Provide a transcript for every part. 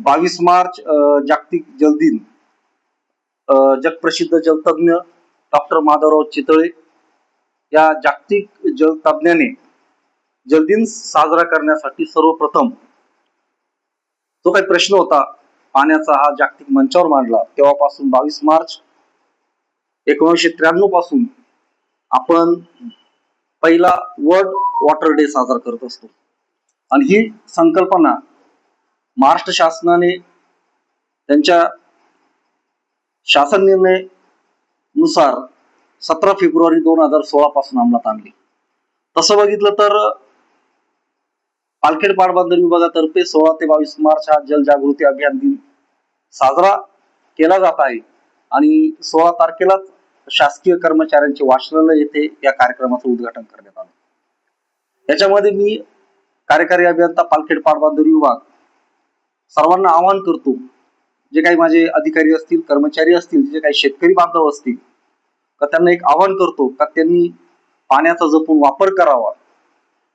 22 मार्च जागतिक जल दिन. जगप्रसिद्ध जलतज्ञ डॉक्टर माधवराव चितळे या जागतिक जलतज्ञाने जलदिन साजरा करण्यासाठी सर्वप्रथम जो काही प्रश्न होता पाण्याचा हा जागतिक मंचावर मांडला. तेव्हापासून 22 मार्च 1993 पासून आपण पहिला वर्ल्ड वॉटर डे साजरा करत असतो. आणि ही संकल्पना महाराष्ट्र शासनाने त्यांच्या शासन निर्णय नुसार 17 फेब्रुवारी 2016 पासून अंमलात आणली. तसं बघितलं तर पालखेड पाटबंधारे विभागातर्फे 16 ते 22 मार्च हा जलजागृती अभियान दिन साजरा केला जात आहे. आणि 16 तारखेलाच शासकीय कर्मचाऱ्यांचे वाचनालय येथे या कार्यक्रमाचं उद्घाटन करण्यात आलं. याच्यामध्ये मी कार्यकारी अभियंता पालखेड पाटबंधारे विभाग सर्वांना आवाहन करतो, जे काही माझे अधिकारी असतील, कर्मचारी असतील, जे काही शेतकरी बांधव असतील, तर त्यांना एक आवाहन करतो का त्यांनी पाण्याचा जपून वापर करावा.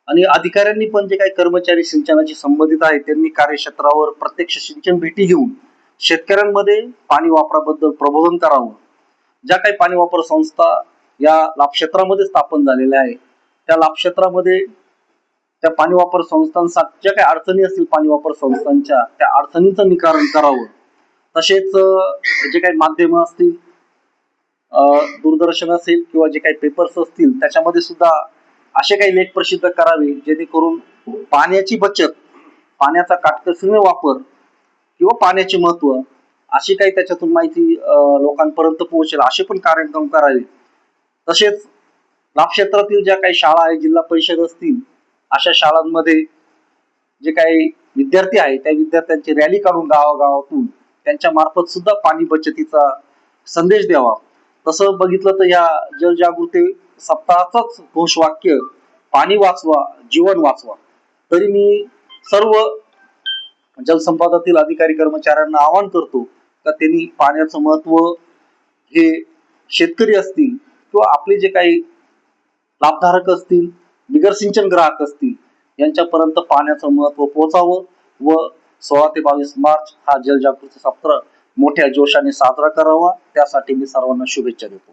आणि अधिकाऱ्यांनी पण जे काही कर्मचारी सिंचनाशी संबंधित आहेत त्यांनी कार्यक्षेत्रावर प्रत्यक्ष सिंचन भेटी घेऊन शेतकऱ्यांमध्ये पाणी वापराबद्दल प्रबोधन करावं. ज्या काही पाणी वापर संस्था या लाभक्षेत्रामध्ये स्थापन झालेल्या आहे त्या लाभक्षेत्रामध्ये त्या पाणी वापर संस्थांसाठी ज्या काही अडचणी असतील पाणी वापर संस्थांच्या त्या अडचणींचं निवारण करावं. तसेच जे काही माध्यम असतील, दूरदर्शन असेल किंवा जे काही पेपर्स असतील त्याच्यामध्ये सुद्धा असे काही लेख प्रसिद्ध करावे जेणेकरून पाण्याची बचत, पाण्याचा काटकसरीने वापर किंवा पाण्याचे महत्व अशी काही त्याच्यातून माहिती लोकांपर्यंत पोहोचेल असे पण कार्यक्रम करावे. तसेच लाभक्षेत्रातील ज्या काही शाळा आहेत, जिल्हा परिषद असतील, अशा शाळांमध्ये जे काही विद्यार्थी आहेत त्या विद्यार्थ्यांची रॅली काढून गावागावातून त्यांच्या मार्फत सुद्धा पाणी बचतीचा संदेश द्यावा. तसं बघितलं तर या जलजागृती सप्ताहाचंच घोषवाक्य पाणी वाचवा जीवन वाचवा. तरी मी सर्व जलसंपदातील अधिकारी कर्मचाऱ्यांना आवाहन करतो का त्यांनी पाण्याचं महत्व हे शेतकरी असतील किंवा आपले जे काही लाभधारक असतील, बिगर सिंचन ग्राहक असतील यांच्यापर्यंत पाण्याचं महत्व पोहोचावं व 16 ते 22 मार्च हा जलजागृती सप्ताह मोठ्या जोशाने साजरा करावा. त्यासाठी मी सर्वांना शुभेच्छा देतो.